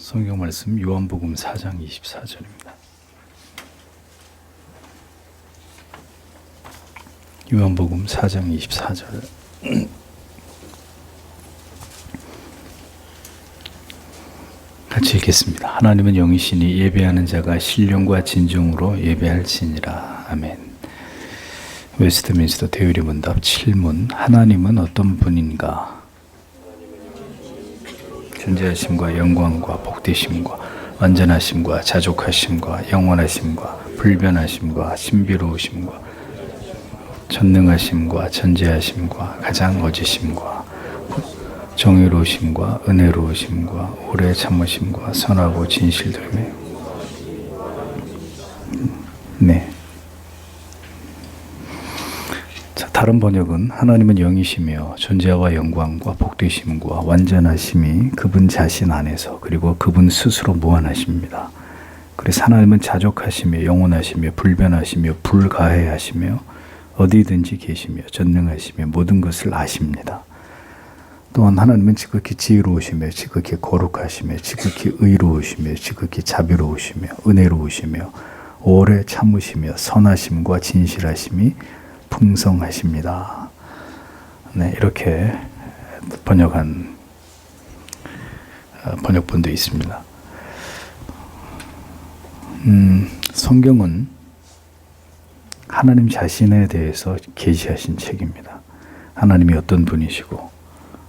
성경 말씀 요한복음 4장 24절입니다. 요한복음 4장 24절. 같이 읽겠습니다. 하나님은 영이시니 예배하는 자가 신령과 진정으로 예배할지니라. 아멘. 웨스트민스터 대의리 문답 7문. 하나님은 어떤 분인가? 존재하심과 영광과 복되심과 완전하심과 자족하심과 영원하심과 불변하심과 신비로우심과 전능하심과 전제하심과 가장 어지심과 정의로우심과 은혜로우심과 오래 참으심과 선하고 진실됨에. 네. 자, 다른 번역은 하나님은 영이시며 존재와 영광과 복되심과 완전하심이 그분 자신 안에서 그리고 그분 스스로 무한하십니다. 그래서 하나님은 자족하시며 영원하시며 불변하시며 불가해하시며 어디든지 계시며 전능하시며 모든 것을 아십니다. 또한 하나님은 지극히 지혜로우시며 지극히 거룩하시며 지극히 의로우시며 지극히 자비로우시며 은혜로우시며 오래 참으시며 선하심과 진실하심이 풍성하십니다. 네, 이렇게 번역한 번역본도 있습니다. 성경은 하나님 자신에 대해서 계시하신 책입니다. 하나님이 어떤 분이시고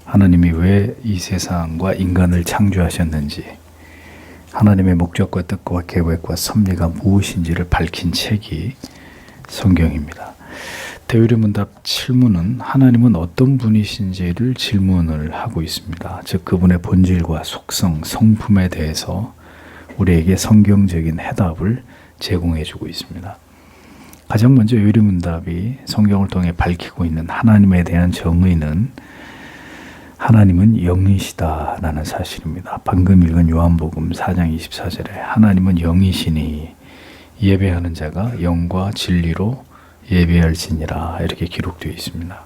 하나님이 왜 이 세상과 인간을 창조하셨는지, 하나님의 목적과 뜻과 계획과 섭리가 무엇인지를 밝힌 책이 성경입니다. 대의문답 7문은 하나님은 어떤 분이신지를 질문을 하고 있습니다. 즉 그분의 본질과 속성, 성품에 대해서 우리에게 성경적인 해답을 제공해주고 있습니다. 가장 먼저 의리문답이 성경을 통해 밝히고 있는 하나님에 대한 정의는 하나님은 영이시다라는 사실입니다. 방금 읽은 요한복음 4장 24절에 하나님은 영이시니 예배하는 자가 영과 진리로 예배할지니라 이렇게 기록되어 있습니다.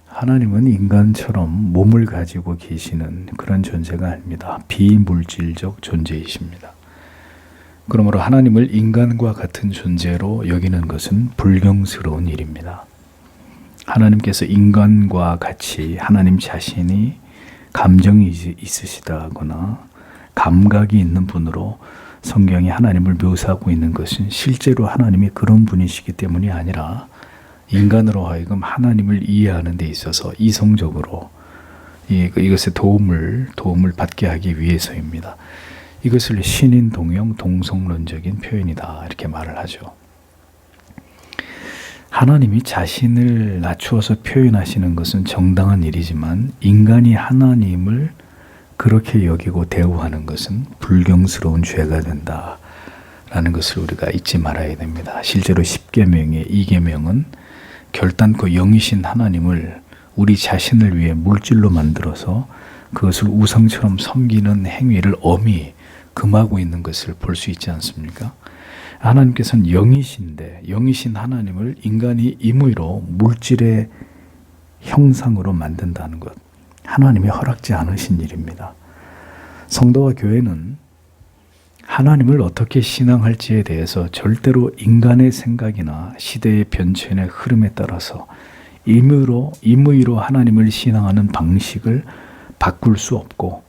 하나님은 인간처럼 몸을 가지고 계시는 그런 존재가 아닙니다. 비물질적 존재이십니다. 그러므로 하나님을 인간과 같은 존재로 여기는 것은 불경스러운 일입니다. 하나님께서 인간과 같이 하나님 자신이 감정이 있으시다거나 감각이 있는 분으로 성경이 하나님을 묘사하고 있는 것은 실제로 하나님이 그런 분이시기 때문이 아니라 인간으로 하여금 하나님을 이해하는 데 있어서 이성적으로 이것의 도움을 받게 하기 위해서입니다. 이것을 신인 동형 동성론적인 표현이다 이렇게 말을 하죠. 하나님이 자신을 낮추어서 표현하시는 것은 정당한 일이지만 인간이 하나님을 그렇게 여기고 대우하는 것은 불경스러운 죄가 된다라는 것을 우리가 잊지 말아야 됩니다. 실제로 10계명의 2계명은 결단코 영이신 하나님을 우리 자신을 위해 물질로 만들어서 그것을 우상처럼 섬기는 행위를 엄히 금하고 있는 것을 볼 수 있지 않습니까? 하나님께서는 영이신데 영이신 하나님을 인간이 임의로 물질의 형상으로 만든다는 것, 하나님이 허락지 않으신 일입니다. 성도와 교회는 하나님을 어떻게 신앙할지에 대해서 절대로 인간의 생각이나 시대의 변천의 흐름에 따라서 임의로 하나님을 신앙하는 방식을 바꿀 수 없고,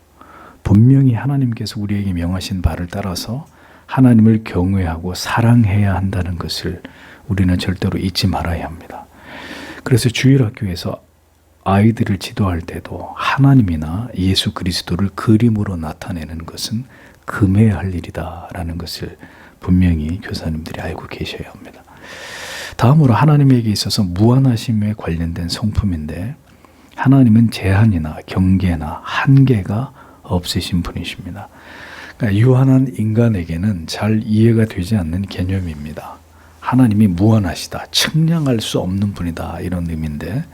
분명히 하나님께서 우리에게 명하신 바를 따라서 하나님을 경외하고 사랑해야 한다는 것을 우리는 절대로 잊지 말아야 합니다. 그래서 주일학교에서 아이들을 지도할 때도 하나님이나 예수 그리스도를 그림으로 나타내는 것은 금해야 할 일이다라는 것을 분명히 교사님들이 알고 계셔야 합니다. 다음으로 하나님에게 있어서 무한하심에 관련된 성품인데, 하나님은 제한이나 경계나 한계가 없으신 분이십니다. 그러니까 유한한 인간에게는 잘 이해가 되지 않는 개념입니다. 하나님이 무한하시다, 측량할 수 없는 분이다 이런 의미인데,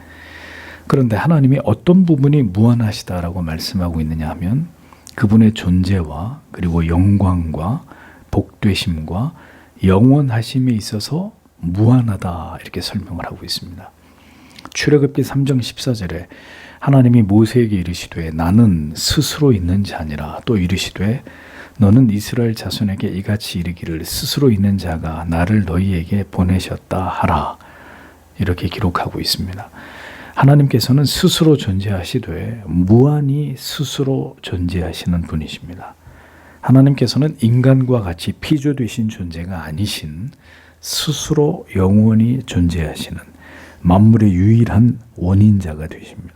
그런데 하나님이 어떤 부분이 무한하시다라고 말씀하고 있느냐 하면 그분의 존재와 그리고 영광과 복되심과 영원하심에 있어서 무한하다 이렇게 설명을 하고 있습니다. 출애굽기 3장 14절에 하나님이 모세에게 이르시되 나는 스스로 있는 자니라. 또 이르시되 너는 이스라엘 자손에게 이같이 이르기를 스스로 있는 자가 나를 너희에게 보내셨다 하라. 이렇게 기록하고 있습니다. 하나님께서는 스스로 존재하시되 무한히 스스로 존재하시는 분이십니다. 하나님께서는 인간과 같이 피조되신 존재가 아니신 스스로 영원히 존재하시는 만물의 유일한 원인자가 되십니다.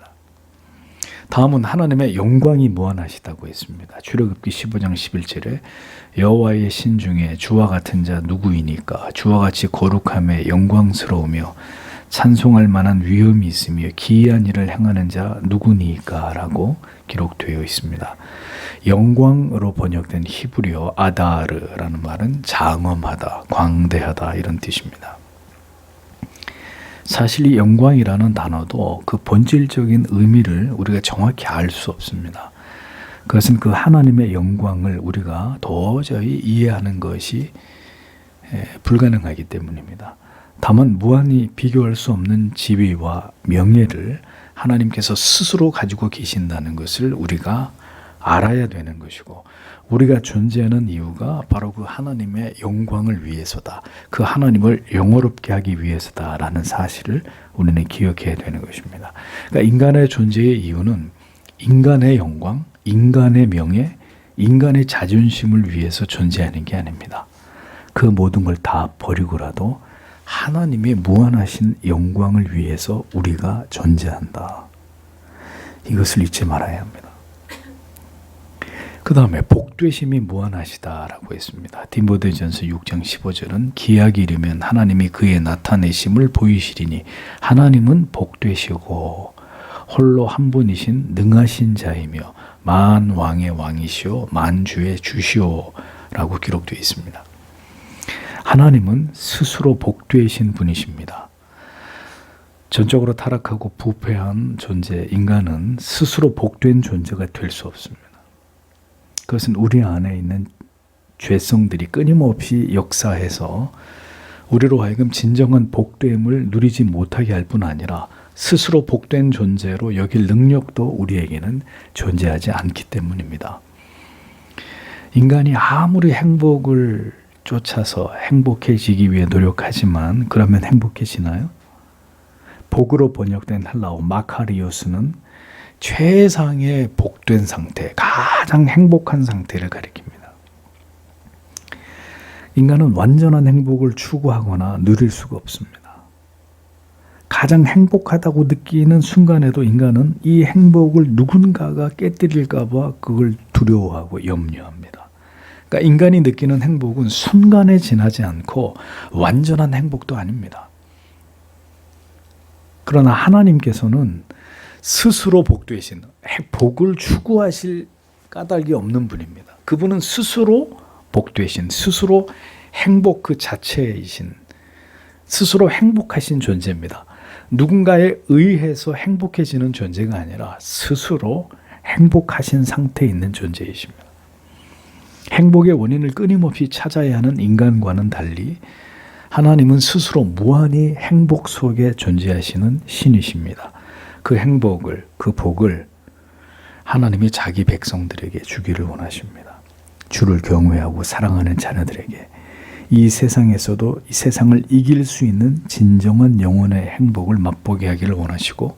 다음은 하나님의 영광이 무한하시다고 했습니다. 출애굽기 15장 11절에 여호와의 신 중에 주와 같은 자 누구이니까 주와 같이 거룩함에 영광스러우며 찬송할 만한 위엄이 있으며 기이한 일을 행하는 자 누구니까 라고 기록되어 있습니다. 영광으로 번역된 히브리어 아다르라는 말은 장엄하다, 광대하다 이런 뜻입니다. 사실 이 영광이라는 단어도 그 본질적인 의미를 우리가 정확히 알 수 없습니다. 그것은 그 하나님의 영광을 우리가 도저히 이해하는 것이 불가능하기 때문입니다. 다만 무한히 비교할 수 없는 지위와 명예를 하나님께서 스스로 가지고 계신다는 것을 우리가 알아야 되는 것이고, 우리가 존재하는 이유가 바로 그 하나님의 영광을 위해서다. 그 하나님을 영화롭게 하기 위해서다라는 사실을 우리는 기억해야 되는 것입니다. 그러니까 인간의 존재의 이유는 인간의 영광, 인간의 명예, 인간의 자존심을 위해서 존재하는 게 아닙니다. 그 모든 걸 다 버리고라도 하나님의 무한하신 영광을 위해서 우리가 존재한다. 이것을 잊지 말아야 합니다. 그 다음에 복되심이 무한하시다라고 했습니다. 디모데전서 6장 15절은 기약이 이르면 하나님이 그의 나타내심을 보이시리니 하나님은 복되시고 홀로 한 분이신 능하신 자이며 만왕의 왕이시오 만주의 주시오 라고 기록되어 있습니다. 하나님은 스스로 복되신 분이십니다. 전적으로 타락하고 부패한 존재 인간은 스스로 복된 존재가 될 수 없습니다. 그것은 우리 안에 있는 죄성들이 끊임없이 역사해서 우리로 하여금 진정한 복됨을 누리지 못하게 할 뿐 아니라 스스로 복된 존재로 여길 능력도 우리에게는 존재하지 않기 때문입니다. 인간이 아무리 행복을 쫓아서 행복해지기 위해 노력하지만 그러면 행복해지나요? 복으로 번역된 헬라어 마카리오스는 최상의 복된 상태, 가장 행복한 상태를 가리킵니다. 인간은 완전한 행복을 추구하거나 누릴 수가 없습니다. 가장 행복하다고 느끼는 순간에도 인간은 이 행복을 누군가가 깨뜨릴까 봐 그걸 두려워하고 염려합니다. 그러니까 인간이 느끼는 행복은 순간에 지나지 않고 완전한 행복도 아닙니다. 그러나 하나님께서는 스스로 복되신, 복을 추구하실 까닭이 없는 분입니다. 그분은 스스로 복되신, 스스로 행복 그 자체이신, 스스로 행복하신 존재입니다. 누군가에 의해서 행복해지는 존재가 아니라 스스로 행복하신 상태에 있는 존재이십니다. 행복의 원인을 끊임없이 찾아야 하는 인간과는 달리 하나님은 스스로 무한히 행복 속에 존재하시는 신이십니다. 그 행복을, 그 복을 하나님이 자기 백성들에게 주기를 원하십니다. 주를 경외하고 사랑하는 자녀들에게 이 세상에서도 이 세상을 이길 수 있는 진정한 영혼의 행복을 맛보게 하기를 원하시고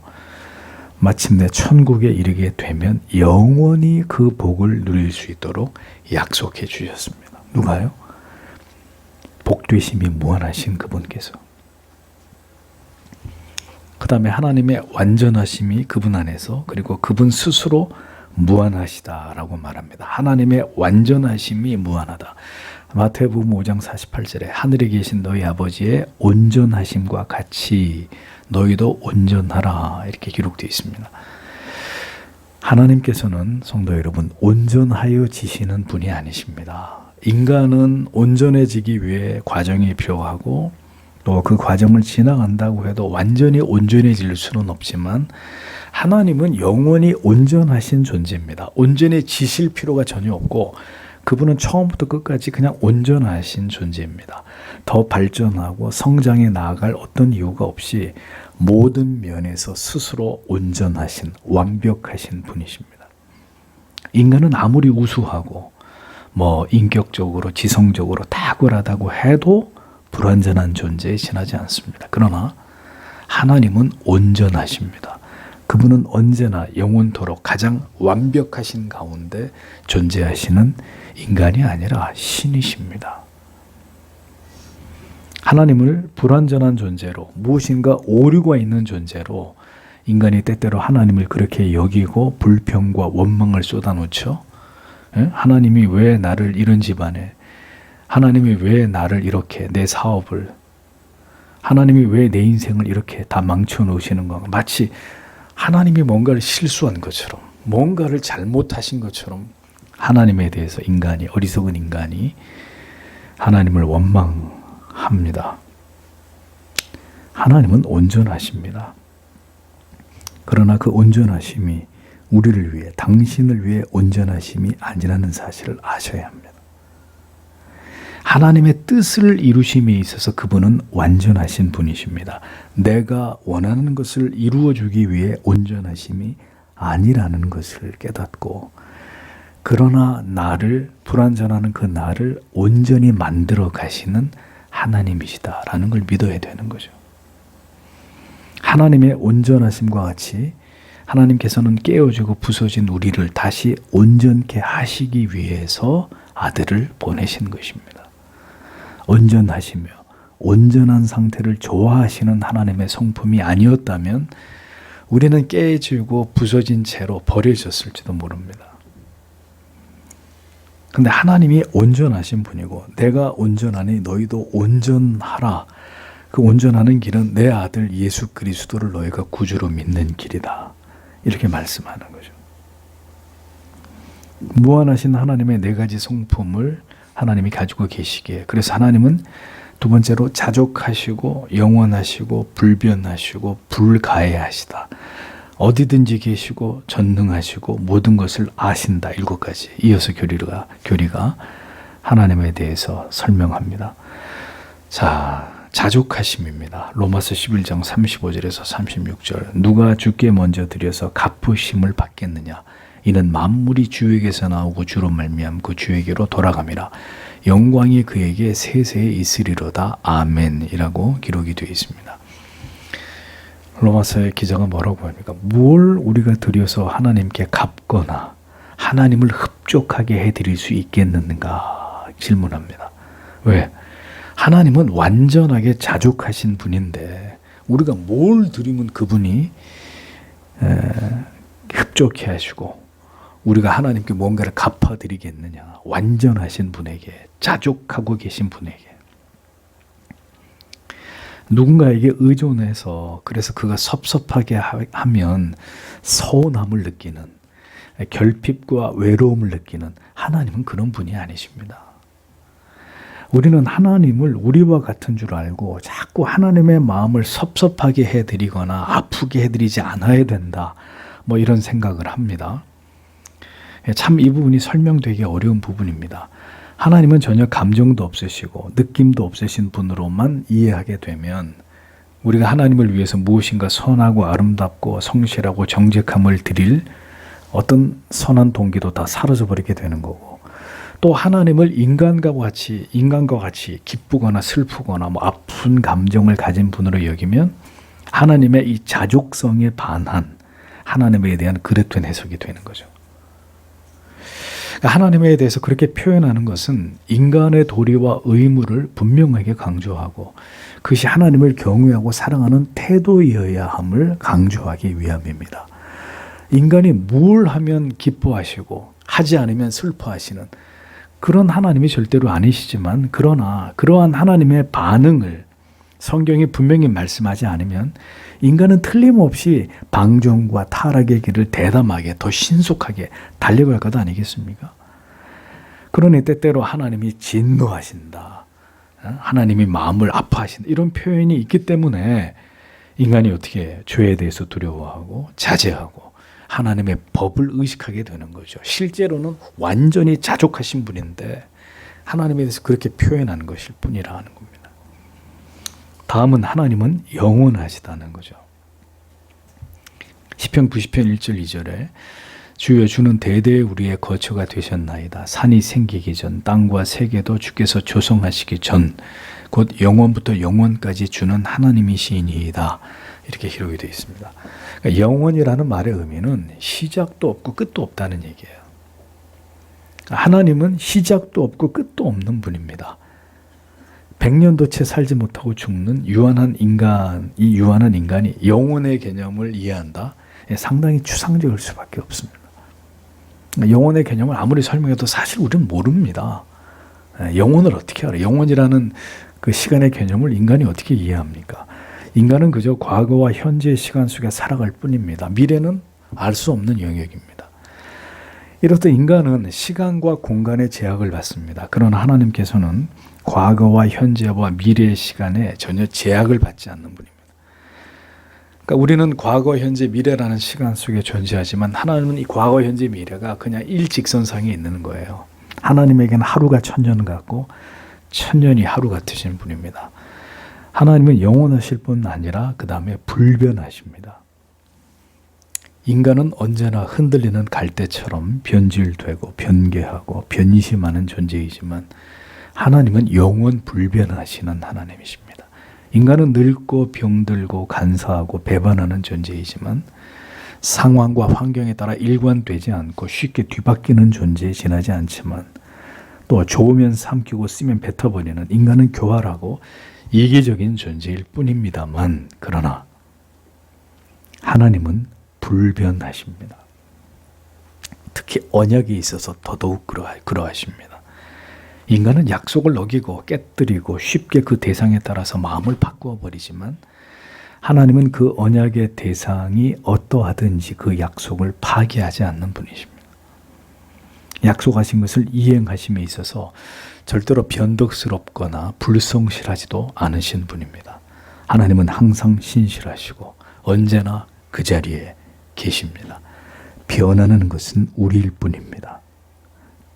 마침내 천국에 이르게 되면 영원히 그 복을 누릴 수 있도록 약속해 주셨습니다. 누가요? 복되심이 무한하신 그분께서. 그 다음에 하나님의 완전하심이 그분 안에서, 그리고 그분 스스로 무한하시다라고 말합니다. 하나님의 완전하심이 무한하다. 마태복음 5장 48절에 하늘에 계신 너희 아버지의 온전하심과 같이 너희도 온전하라 이렇게 기록되어 있습니다. 하나님께서는 성도 여러분 온전하여 지시는 분이 아니십니다. 인간은 온전해지기 위해 과정이 필요하고 또 그 과정을 지나간다고 해도 완전히 온전해질 수는 없지만 하나님은 영원히 온전하신 존재입니다. 온전해지실 필요가 전혀 없고 그분은 처음부터 끝까지 그냥 온전하신 존재입니다. 더 발전하고 성장해 나아갈 어떤 이유가 없이 모든 면에서 스스로 온전하신 완벽하신 분이십니다. 인간은 아무리 우수하고 인격적으로 지성적으로 탁월하다고 해도 불완전한 존재에 지나지 않습니다. 그러나 하나님은 온전하십니다. 그분은 언제나 영원토록 가장 완벽하신 가운데 존재하시는 인간이 아니라 신이십니다. 하나님을 불완전한 존재로, 무엇인가 오류가 있는 존재로 인간이 때때로 하나님을 그렇게 여기고 불평과 원망을 쏟아놓죠. 하나님이 왜 나를 이런 집안에, 하나님이 왜 나를 이렇게, 내 사업을, 하나님이 왜 내 인생을 이렇게 다 망쳐 놓으시는 건가. 마치 하나님이 뭔가를 실수한 것처럼, 뭔가를 잘못하신 것처럼 하나님에 대해서 인간이, 어리석은 인간이 하나님을 원망합니다. 하나님은 온전하십니다. 그러나 그 온전하심이 우리를 위해, 당신을 위해 온전하심이 아니라는 사실을 아셔야 합니다. 하나님의 뜻을 이루심에 있어서 그분은 완전하신 분이십니다. 내가 원하는 것을 이루어주기 위해 온전하심이 아니라는 것을 깨닫고, 그러나 나를, 불완전하는 그 나를 온전히 만들어 가시는 하나님이시다라는 걸 믿어야 되는 거죠. 하나님의 온전하심과 같이 하나님께서는 깨어지고 부서진 우리를 다시 온전케 하시기 위해서 아들을 보내신 것입니다. 온전하시며 온전한 상태를 좋아하시는 하나님의 성품이 아니었다면 우리는 깨지고 부서진 채로 버려졌을지도 모릅니다. 근데 하나님이 온전하신 분이고, 내가 온전하니 너희도 온전하라. 그 온전하는 길은 내 아들 예수 그리스도를 너희가 구주로 믿는 길이다. 이렇게 말씀하는 거죠. 무한하신 하나님의 네 가지 성품을 하나님이 가지고 계시기에, 그래서 하나님은 두 번째로 자족하시고 영원하시고 불변하시고 불가해하시다. 어디든지 계시고 전능하시고 모든 것을 아신다. 7가지 이어서 교리가 하나님에 대해서 설명합니다. 자, 자족하심입니다. 로마서 11장 35절에서 36절. 누가 주께 먼저 드려서 갚으심을 받겠느냐. 이는 만물이 주에게서 나오고 주로 말미암 그 주에게로 돌아감이라. 영광이 그에게 세세에 있으리로다. 아멘이라고 기록이 되어 있습니다. 로마서의 기자가 뭐라고 합니까? 뭘 우리가 드려서 하나님께 갚거나 하나님을 흡족하게 해드릴 수 있겠는가 질문합니다. 왜? 하나님은 완전하게 자족하신 분인데 우리가 뭘 드리면 그분이 흡족해 하시고 우리가 하나님께 뭔가를 갚아드리겠느냐. 완전하신 분에게, 자족하고 계신 분에게. 누군가에게 의존해서 그래서 그가 섭섭하게 하면 서운함을 느끼는, 결핍과 외로움을 느끼는 하나님은 그런 분이 아니십니다. 우리는 하나님을 우리와 같은 줄 알고 자꾸 하나님의 마음을 섭섭하게 해드리거나 아프게 해드리지 않아야 된다. 이런 생각을 합니다. 참 이 부분이 설명되기 어려운 부분입니다. 하나님은 전혀 감정도 없으시고 느낌도 없으신 분으로만 이해하게 되면 우리가 하나님을 위해서 무엇인가 선하고 아름답고 성실하고 정직함을 드릴 어떤 선한 동기도 다 사라져 버리게 되는 거고, 또 하나님을 인간과 같이 기쁘거나 슬프거나 아픈 감정을 가진 분으로 여기면 하나님의 이 자족성에 반한 하나님에 대한 그릇된 해석이 되는 거죠. 하나님에 대해서 그렇게 표현하는 것은 인간의 도리와 의무를 분명하게 강조하고 그것이 하나님을 경외하고 사랑하는 태도이어야 함을 강조하기 위함입니다. 인간이 뭘 하면 기뻐하시고 하지 않으면 슬퍼하시는 그런 하나님이 절대로 아니시지만, 그러나 그러한 하나님의 반응을 성경이 분명히 말씀하지 않으면 인간은 틀림없이 방종과 타락의 길을 대담하게 더 신속하게 달려갈 것 아니겠습니까? 그러니 때때로 하나님이 진노하신다, 하나님이 마음을 아파하신다, 이런 표현이 있기 때문에 인간이 어떻게 죄에 대해서 두려워하고 자제하고 하나님의 법을 의식하게 되는 거죠. 실제로는 완전히 자족하신 분인데 하나님에 대해서 그렇게 표현하는 것일 뿐이라는 겁니다. 다음은 하나님은 영원하시다는 거죠. 시편 90편 1절 2절에 주여 주는 대대에 우리의 거처가 되셨나이다. 산이 생기기 전 땅과 세계도 주께서 조성하시기 전 곧 영원부터 영원까지 주는 하나님이시니이다. 이렇게 기록이 되어 있습니다. 그러니까 영원이라는 말의 의미는 시작도 없고 끝도 없다는 얘기예요. 하나님은 시작도 없고 끝도 없는 분입니다. 100년도 채 살지 못하고 죽는 유한한 인간이 영혼의 개념을 이해한다? 상당히 추상적일 수밖에 없습니다. 영혼의 개념을 아무리 설명해도 사실 우리는 모릅니다. 영혼을 어떻게 알아요? 영혼이라는 그 시간의 개념을 인간이 어떻게 이해합니까? 인간은 그저 과거와 현재의 시간 속에 살아갈 뿐입니다. 미래는 알 수 없는 영역입니다. 이렇듯 인간은 시간과 공간의 제약을 받습니다. 그러나 하나님께서는 과거와 현재와 미래의 시간에 전혀 제약을 받지 않는 분입니다. 그러니까 우리는 과거, 현재, 미래라는 시간 속에 존재하지만 하나님은 이 과거, 현재, 미래가 그냥 일직선상에 있는 거예요. 하나님에게는 하루가 천년 같고 천년이 하루 같으신 분입니다. 하나님은 영원하실 뿐 아니라 그 다음에 불변하십니다. 인간은 언제나 흔들리는 갈대처럼 변질되고 변개하고 변심하는 존재이지만 하나님은 영원 불변하시는 하나님이십니다. 인간은 늙고 병들고 간사하고 배반하는 존재이지만 상황과 환경에 따라 일관되지 않고 쉽게 뒤바뀌는 존재에 지나지 않지만 또 좋으면 삼키고 쓰면 뱉어버리는 인간은 교활하고 이기적인 존재일 뿐입니다만 그러나 하나님은 불변하십니다. 특히 언약에 있어서 더더욱 그러하십니다. 인간은 약속을 어기고 깨뜨리고 쉽게 그 대상에 따라서 마음을 바꾸어 버리지만 하나님은 그 언약의 대상이 어떠하든지 그 약속을 파기하지 않는 분이십니다. 약속하신 것을 이행하심에 있어서 절대로 변덕스럽거나 불성실하지도 않으신 분입니다. 하나님은 항상 신실하시고 언제나 그 자리에 계십니다. 변하는 것은 우리일 뿐입니다.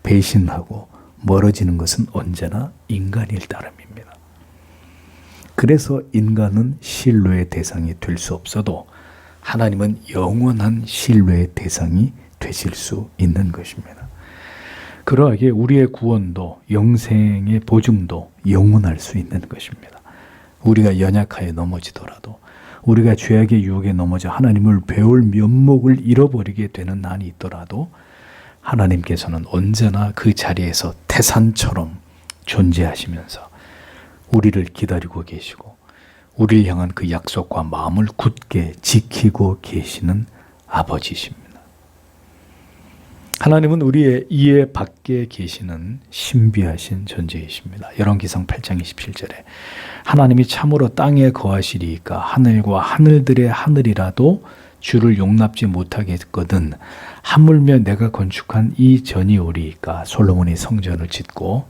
배신하고 멀어지는 것은 언제나 인간일 따름입니다. 그래서 인간은 신뢰의 대상이 될 수 없어도 하나님은 영원한 신뢰의 대상이 되실 수 있는 것입니다. 그러하기에 우리의 구원도 영생의 보증도 영원할 수 있는 것입니다. 우리가 연약하여 넘어지더라도 우리가 죄악의 유혹에 넘어져 하나님을 배울 면목을 잃어버리게 되는 난이 있더라도 하나님께서는 언제나 그 자리에서 태산처럼 존재하시면서 우리를 기다리고 계시고 우리를 향한 그 약속과 마음을 굳게 지키고 계시는 아버지십니다. 하나님은 우리의 이해 밖에 계시는 신비하신 존재이십니다. 열왕기상 8장 27절에 하나님이 참으로 땅에 거하시리이까 하늘과 하늘들의 하늘이라도 주를 용납지 못하겠거든 하물며 내가 건축한 이 전이 오리이까. 솔로몬이 성전을 짓고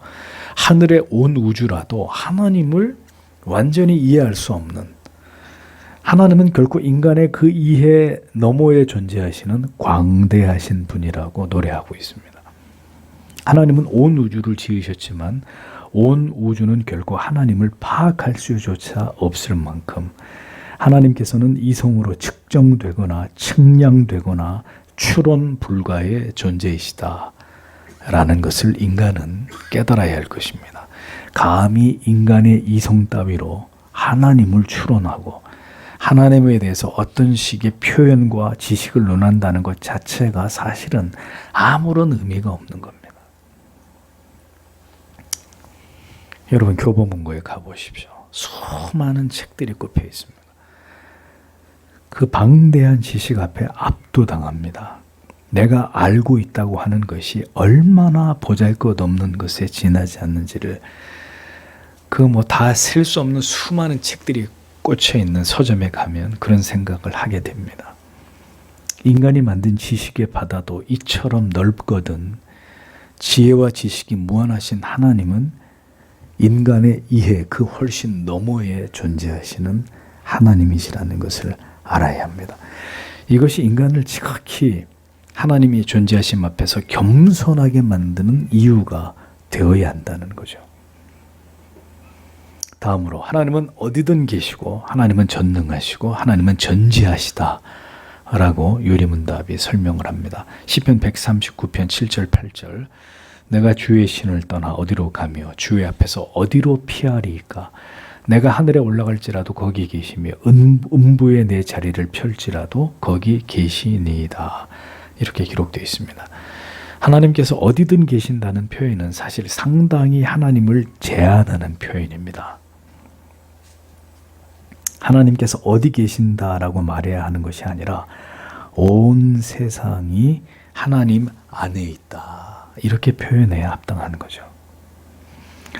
하늘의 온 우주라도 하나님을 완전히 이해할 수 없는, 하나님은 결코 인간의 그 이해 너머에 존재하시는 광대하신 분이라고 노래하고 있습니다. 하나님은 온 우주를 지으셨지만 온 우주는 결코 하나님을 파악할 수조차 없을 만큼 하나님께서는 이성으로 측정되거나 측량되거나 추론 불가의 존재이시다 라는 것을 인간은 깨달아야 할 것입니다. 감히 인간의 이성 따위로 하나님을 추론하고 하나님에 대해서 어떤 식의 표현과 지식을 논한다는 것 자체가 사실은 아무런 의미가 없는 겁니다. 여러분 교보문고에 가보십시오. 수많은 책들이 꼽혀 있습니다. 그 방대한 지식 앞에 압도당합니다. 내가 알고 있다고 하는 것이 얼마나 보잘것없는 것에 지나지 않는지를 그 다 셀 수 없는 수많은 책들이 꽂혀 있는 서점에 가면 그런 생각을 하게 됩니다. 인간이 만든 지식의 바다도 이처럼 넓거든 지혜와 지식이 무한하신 하나님은 인간의 이해 그 훨씬 너머에 존재하시는 하나님이시라는 것을 알아야 합니다. 이것이 인간을 지극히 하나님이 존재하심 앞에서 겸손하게 만드는 이유가 되어야 한다는 거죠. 다음으로 하나님은 어디든 계시고 하나님은 전능하시고 하나님은 전지하시다 라고 유리문답이 설명을 합니다. 시편 139편 7절 8절 내가 주의 신을 떠나 어디로 가며 주의 앞에서 어디로 피하리이까 내가 하늘에 올라갈지라도 거기 계시며 음부에 내 자리를 펼지라도 거기 계시니이다. 이렇게 기록되어 있습니다. 하나님께서 어디든 계신다는 표현은 사실 상당히 하나님을 제한하는 표현입니다. 하나님께서 어디 계신다라고 말해야 하는 것이 아니라 온 세상이 하나님 안에 있다. 이렇게 표현해야 합당한 거죠.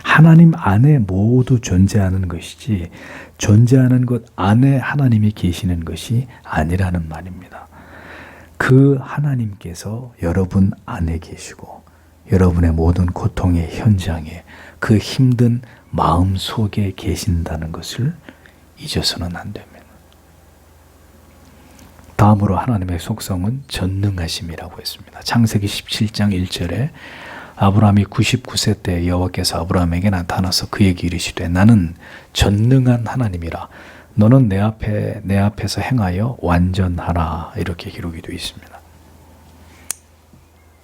하나님 안에 모두 존재하는 것이지 존재하는 것 안에 하나님이 계시는 것이 아니라는 말입니다. 그 하나님께서 여러분 안에 계시고 여러분의 모든 고통의 현장에 그 힘든 마음 속에 계신다는 것을 잊어서는 안 됩니다. 다음으로 하나님의 속성은 전능하심이라고 했습니다. 창세기 17장 1절에 아브라함이 99세 때 여호와께서 아브라함에게 나타나서 그에게 이르시되 나는 전능한 하나님이라 너는 내 앞에서 행하여 완전하라 이렇게 기록이 되어 있습니다.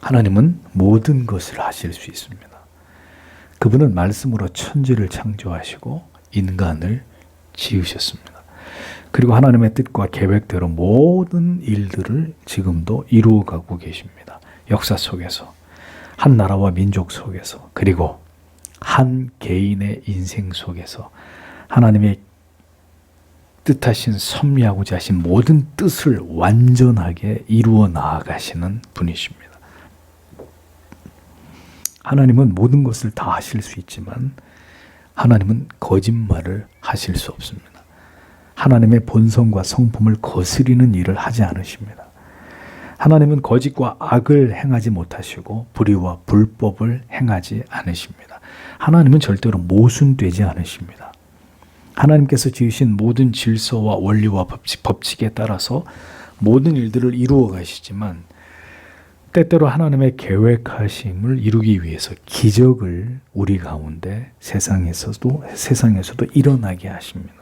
하나님은 모든 것을 하실 수 있습니다. 그분은 말씀으로 천지를 창조하시고 인간을 지으셨습니다. 그리고 하나님의 뜻과 계획대로 모든 일들을 지금도 이루어가고 계십니다. 역사 속에서 한 나라와 민족 속에서 그리고 한 개인의 인생 속에서 하나님의 뜻하신 섭리하고자 하신 모든 뜻을 완전하게 이루어 나아가시는 분이십니다. 하나님은 모든 것을 다 하실 수 있지만 하나님은 거짓말을 하실 수 없습니다. 하나님의 본성과 성품을 거스리는 일을 하지 않으십니다. 하나님은 거짓과 악을 행하지 못하시고 불의와 불법을 행하지 않으십니다. 하나님은 절대로 모순되지 않으십니다. 하나님께서 지으신 모든 질서와 원리와 법칙에 따라서 모든 일들을 이루어 가시지만 때때로 하나님의 계획하심을 이루기 위해서 기적을 우리 가운데 세상에서도 일어나게 하십니다.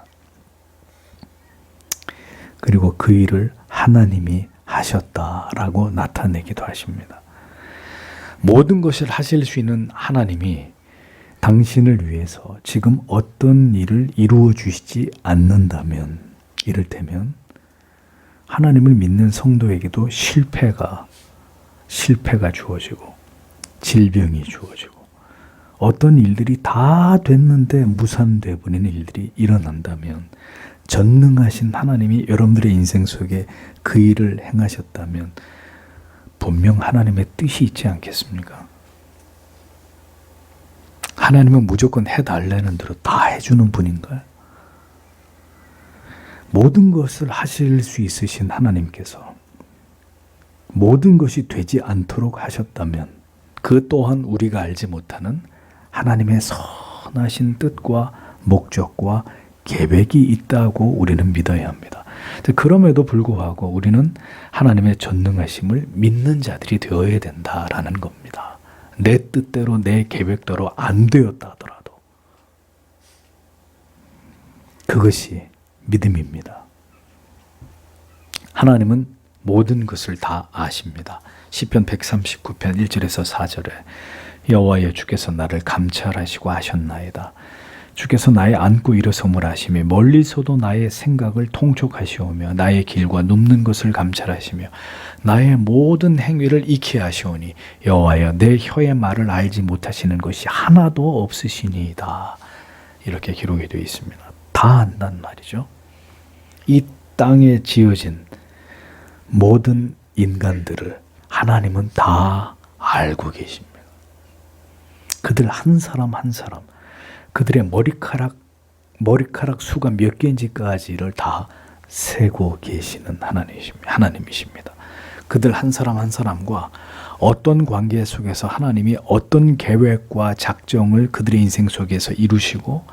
그리고 그 일을 하나님이 하셨다라고 나타내기도 하십니다. 모든 것을 하실 수 있는 하나님이 당신을 위해서 지금 어떤 일을 이루어 주시지 않는다면 이를테면 하나님을 믿는 성도에게도 실패가 주어지고 질병이 주어지고 어떤 일들이 다 됐는데 무산돼 버리는 일들이 일어난다면 전능하신 하나님이 여러분들의 인생 속에 그 일을 행하셨다면 분명 하나님의 뜻이 있지 않겠습니까? 하나님은 무조건 해달라는 대로 다 해주는 분인가요? 모든 것을 하실 수 있으신 하나님께서 모든 것이 되지 않도록 하셨다면 그 또한 우리가 알지 못하는 하나님의 선하신 뜻과 목적과 계획이 있다고 우리는 믿어야 합니다. 그럼에도 불구하고 우리는 하나님의 전능하심을 믿는 자들이 되어야 된다라는 겁니다. 내 뜻대로 내 계획대로 안 되었다 하더라도 그것이 믿음입니다. 하나님은 모든 것을 다 아십니다. 시편 139편 1절에서 4절에 여호와여 주께서 나를 감찰하시고 아셨나이다. 주께서 나의 앉고 일어섬을 아시며 멀리서도 나의 생각을 통촉하시오며 나의 길과 눕는 것을 감찰하시며 나의 모든 행위를 익히 아시오니 여호와여 내 혀의 말을 알지 못하시는 것이 하나도 없으시니이다. 이렇게 기록이 되어 있습니다. 다 안단 말이죠. 이 땅에 지어진 모든 인간들을 하나님은 다 알고 계십니다. 그들 한 사람 한 사람 그들의 머리카락 수가 몇 개인지까지를 다 세고 계시는 하나님이십니다. 그들 한 사람 한 사람과 어떤 관계 속에서 하나님이 어떤 계획과 작정을 그들의 인생 속에서 이루시고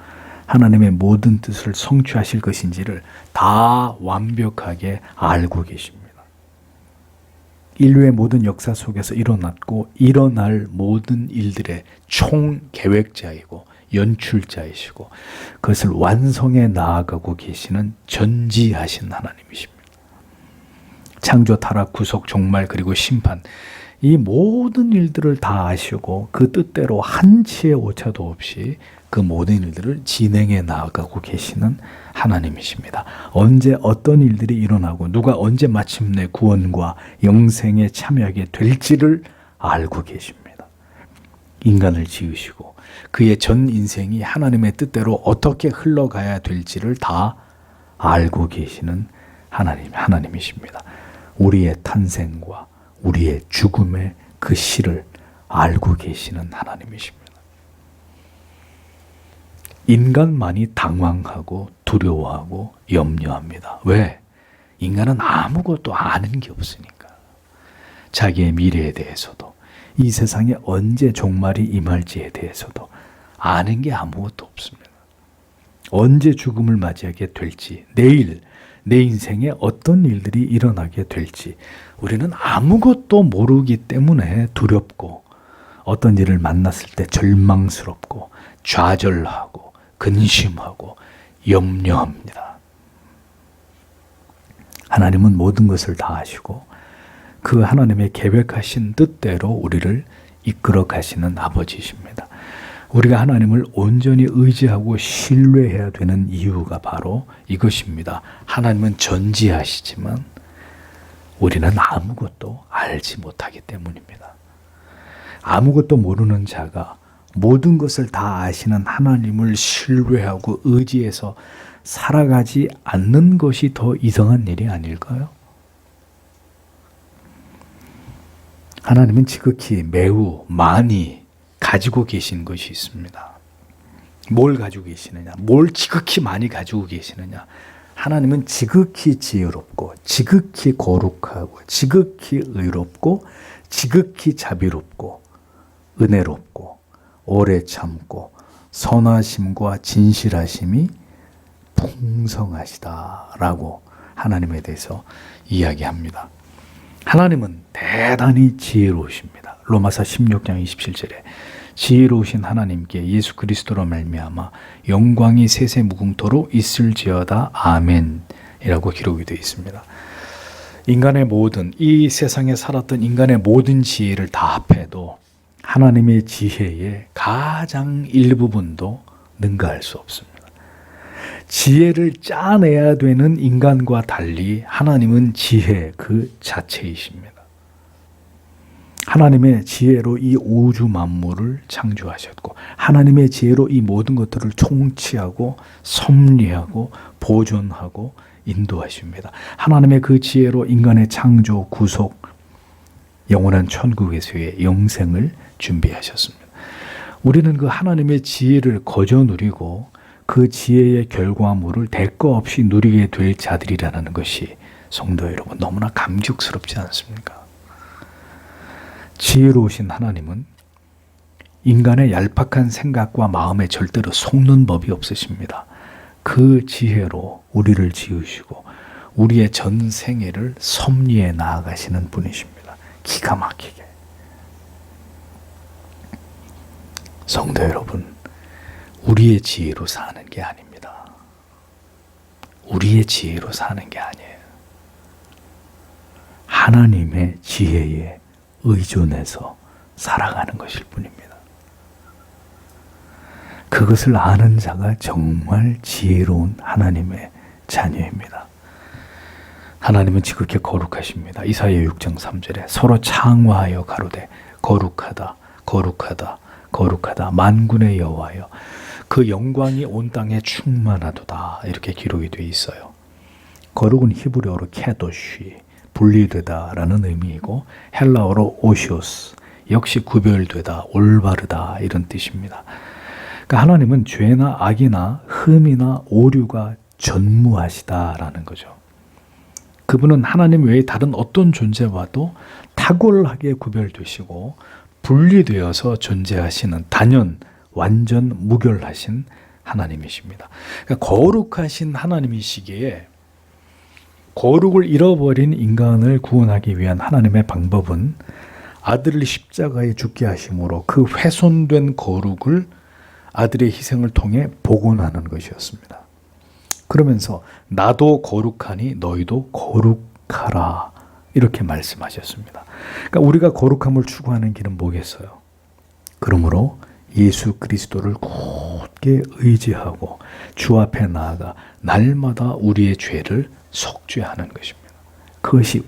하나님의 모든 뜻을 성취하실 것인지를 다 완벽하게 알고 계십니다. 인류의 모든 역사 속에서 일어났고 일어날 모든 일들의 총 계획자이고 연출자이시고 그것을 완성해 나아가고 계시는 전지하신 하나님이십니다. 창조, 타락, 구속, 종말 그리고 심판, 이 모든 일들을 다 아시고 그 뜻대로 한치의 오차도 없이 그 모든 일들을 진행해 나아가고 계시는 하나님이십니다. 언제 어떤 일들이 일어나고 누가 언제 마침내 구원과 영생에 참여하게 될지를 알고 계십니다. 인간을 지으시고 그의 전 인생이 하나님의 뜻대로 어떻게 흘러가야 될지를 다 알고 계시는 하나님이십니다. 우리의 탄생과 우리의 죽음의 그 시를 알고 계시는 하나님이십니다. 인간만이 당황하고 두려워하고 염려합니다. 왜? 인간은 아무것도 아는 게 없으니까. 자기의 미래에 대해서도 이 세상에 언제 종말이 임할지에 대해서도 아는 게 아무것도 없습니다. 언제 죽음을 맞이하게 될지, 내일 내 인생에 어떤 일들이 일어나게 될지 우리는 아무것도 모르기 때문에 두렵고 어떤 일을 만났을 때 절망스럽고 좌절하고 근심하고 염려합니다. 하나님은 모든 것을 다 아시고 그 하나님의 계획하신 뜻대로 우리를 이끌어 가시는 아버지이십니다. 우리가 하나님을 온전히 의지하고 신뢰해야 되는 이유가 바로 이것입니다. 하나님은 전지하시지만 우리는 아무것도 알지 못하기 때문입니다. 아무것도 모르는 자가 모든 것을 다 아시는 하나님을 신뢰하고 의지해서 살아가지 않는 것이 더 이상한 일이 아닐까요? 하나님은 지극히 매우 많이 가지고 계신 것이 있습니다. 뭘 가지고 계시느냐? 뭘 지극히 많이 가지고 계시느냐? 하나님은 지극히 지혜롭고 지극히 거룩하고 지극히 의롭고 지극히 자비롭고 은혜롭고 오래 참고 선하심과 진실하심이 풍성하시다라고 하나님에 대해서 이야기합니다. 하나님은 대단히 지혜로우십니다. 로마서 16장 27절에 지혜로우신 하나님께 예수 그리스도로 말미암아 영광이 세세 무궁토로 있을지어다 아멘이라고 기록이 되어 있습니다. 인간의 모든 이 세상에 살았던 인간의 모든 지혜를 다 합해도 하나님의 지혜의 가장 일부분도 능가할 수 없습니다. 지혜를 짜내야 되는 인간과 달리 하나님은 지혜 그 자체이십니다. 하나님의 지혜로 이 우주 만물을 창조하셨고 하나님의 지혜로 이 모든 것들을 통치하고 섭리하고 보존하고 인도하십니다. 하나님의 그 지혜로 인간의 창조, 구속, 영원한 천국에서의 영생을 준비하셨습니다. 우리는 그 하나님의 지혜를 거저 누리고 그 지혜의 결과물을 대가 없이 누리게 될 자들이라는 것이 성도 여러분 너무나 감격스럽지 않습니까? 지혜로우신 하나님은 인간의 얄팍한 생각과 마음에 절대로 속는 법이 없으십니다. 그 지혜로 우리를 지으시고 우리의 전 생애를 섭리해 나아가시는 분이십니다. 기가 막히게. 성도 여러분, 우리의 지혜로 사는 게 아닙니다. 우리의 지혜로 사는 게 아니에요. 하나님의 지혜에 의존해서 살아가는 것일 뿐입니다. 그것을 아는 자가 정말 지혜로운 하나님의 자녀입니다. 하나님은 지극히 거룩하십니다. 이사야 6장 3절에 서로 창화하여 가로되 거룩하다 거룩하다 거룩하다 만군의 여호와여 그 영광이 온 땅에 충만하도다 이렇게 기록이 되어 있어요. 거룩은 히브리어로 케도시 분리되다라는 의미이고 헬라어로 오시오스 역시 구별되다 올바르다 이런 뜻입니다. 그러니까 하나님은 죄나 악이나 흠이나 오류가 전무하시다라는 거죠. 그분은 하나님 외에 다른 어떤 존재와도 탁월하게 구별되시고 분리되어서 존재하시는 단연 완전 무결하신 하나님이십니다. 그러니까 거룩하신 하나님이시기에 거룩을 잃어버린 인간을 구원하기 위한 하나님의 방법은 아들을 십자가에 죽게 하심으로 그 훼손된 거룩을 아들의 희생을 통해 복원하는 것이었습니다. 그러면서 나도 거룩하니 너희도 거룩하라 이렇게 말씀하셨습니다. 그러니까 우리가 거룩함을 추구하는 길은 뭐겠어요? 그러므로 예수 그리스도를 굳게 의지하고 주 앞에 나아가 날마다 우리의 죄를 속죄하는 것입니다. 그것이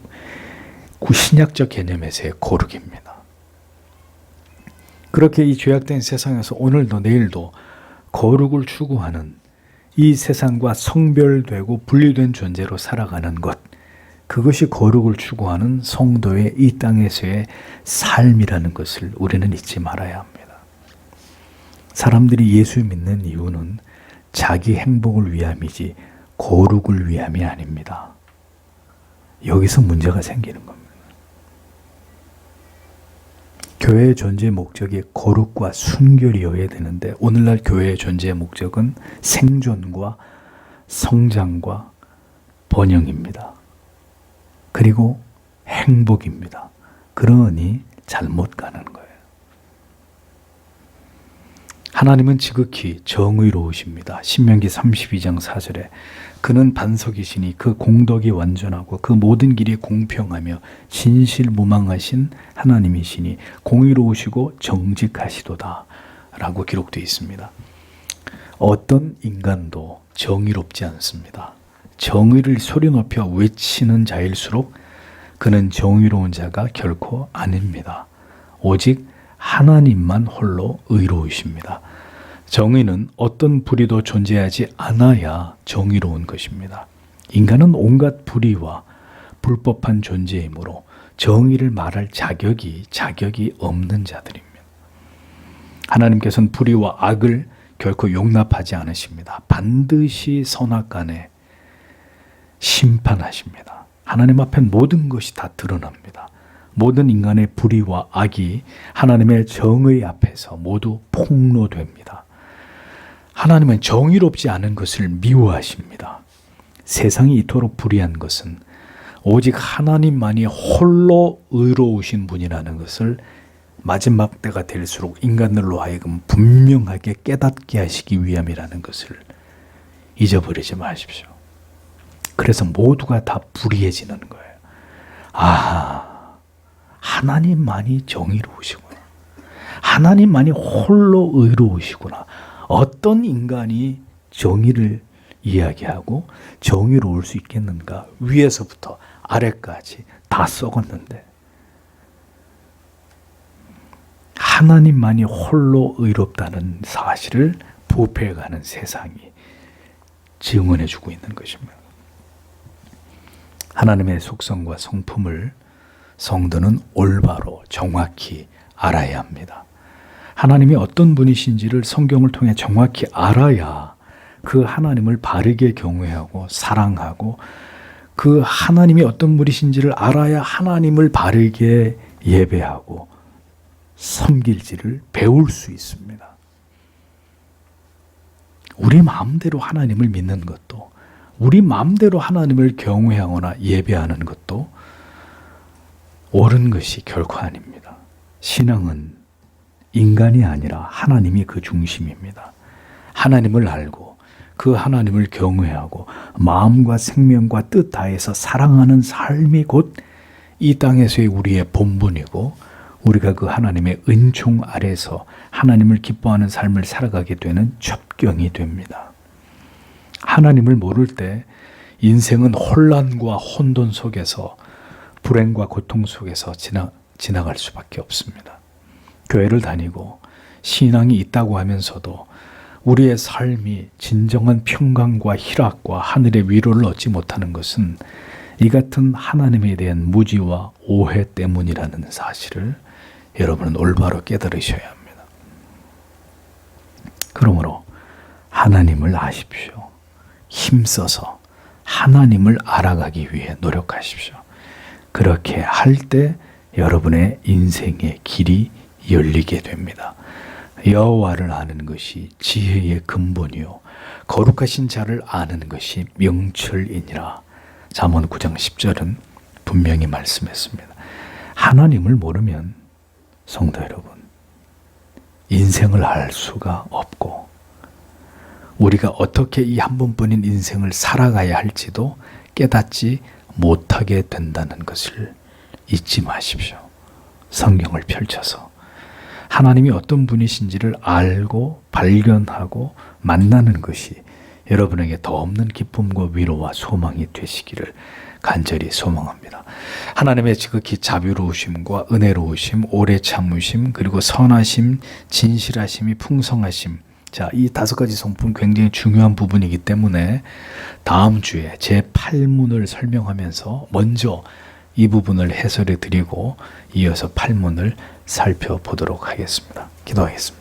구신약적 개념에서의 거룩입니다. 그렇게 이 죄악된 세상에서 오늘도 내일도 거룩을 추구하는 이 세상과 성별되고 분리된 존재로 살아가는 것, 그것이 거룩을 추구하는 성도의 이 땅에서의 삶이라는 것을 우리는 잊지 말아야 합니다. 사람들이 예수 믿는 이유는 자기 행복을 위함이지 거룩을 위함이 아닙니다. 여기서 문제가 생기는 겁니다. 교회의 존재 목적이 거룩과 순결이어야 되는데 오늘날 교회의 존재 목적은 생존과 성장과 번영입니다. 그리고 행복입니다. 그러니 잘못 가는 거예요. 하나님은 지극히 정의로우십니다. 신명기 32장 4절에 그는 반석이시니 그 공덕이 완전하고 그 모든 길이 공평하며 진실무망하신 하나님이시니 공의로우시고 정직하시도다 라고 기록되어 있습니다. 어떤 인간도 정의롭지 않습니다. 정의를 소리 높여 외치는 자일수록 그는 정의로운 자가 결코 아닙니다. 오직 하나님만 홀로 의로우십니다. 정의는 어떤 불의도 존재하지 않아야 정의로운 것입니다. 인간은 온갖 불의와 불법한 존재이므로 정의를 말할 자격이 없는 자들입니다. 하나님께서는 불의와 악을 결코 용납하지 않으십니다. 반드시 선악간에 심판하십니다. 하나님 앞엔 모든 것이 다 드러납니다. 모든 인간의 불의와 악이 하나님의 정의 앞에서 모두 폭로됩니다. 하나님은 정의롭지 않은 것을 미워하십니다. 세상이 이토록 불의한 것은 오직 하나님만이 홀로 의로우신 분이라는 것을 마지막 때가 될수록 인간들로 하여금 분명하게 깨닫게 하시기 위함이라는 것을 잊어버리지 마십시오. 그래서 모두가 다 불의해지는 거예요. 하나님만이 정의로우시구나. 하나님만이 홀로 의로우시구나. 어떤 인간이 정의를 이야기하고 정의로울 수 있겠는가? 위에서부터 아래까지 다 썩었는데 하나님만이 홀로 의롭다는 사실을 부패해가는 세상이 증언해주고 있는 것입니다. 하나님의 속성과 성품을 성도는 올바로 정확히 알아야 합니다. 하나님이 어떤 분이신지를 성경을 통해 정확히 알아야 그 하나님을 바르게 경외하고 사랑하고 그 하나님이 어떤 분이신지를 알아야 하나님을 바르게 예배하고 섬길지를 배울 수 있습니다. 우리 마음대로 하나님을 믿는 것도 우리 마음대로 하나님을 경외하거나 예배하는 것도 옳은 것이 결코 아닙니다. 신앙은 인간이 아니라 하나님이 그 중심입니다. 하나님을 알고 그 하나님을 경외하고 마음과 생명과 뜻 다해서 사랑하는 삶이 곧 이 땅에서의 우리의 본분이고 우리가 그 하나님의 은총 아래서 하나님을 기뻐하는 삶을 살아가게 되는 첩경이 됩니다. 하나님을 모를 때 인생은 혼란과 혼돈 속에서 불행과 고통 속에서 지나갈 수밖에 없습니다. 교회를 다니고 신앙이 있다고 하면서도 우리의 삶이 진정한 평강과 희락과 하늘의 위로를 얻지 못하는 것은 이 같은 하나님에 대한 무지와 오해 때문이라는 사실을 여러분은 올바로 깨달으셔야 합니다. 그러므로 하나님을 아십시오. 힘써서 하나님을 알아가기 위해 노력하십시오. 그렇게 할 때 여러분의 인생의 길이 열리게 됩니다. 여호와를 아는 것이 지혜의 근본이요 거룩하신 자를 아는 것이 명철이니라. 잠언 9장 10절은 분명히 말씀했습니다. 하나님을 모르면 성도 여러분 인생을 알 수가 없고 우리가 어떻게 이 한 번뿐인 인생을 살아가야 할지도 깨닫지 못하게 된다는 것을 잊지 마십시오. 성경을 펼쳐서 하나님이 어떤 분이신지를 알고 발견하고 만나는 것이 여러분에게 더 없는 기쁨과 위로와 소망이 되시기를 간절히 소망합니다. 하나님의 지극히 자비로우심과 은혜로우심, 오래 참으심, 그리고 선하심, 진실하심이 풍성하심. 자, 이 5가지 성품 굉장히 중요한 부분이기 때문에 다음 주에 제8문을 설명하면서 먼저 이 부분을 해설해 드리고 이어서 8문을 살펴보도록 하겠습니다. 기도하겠습니다.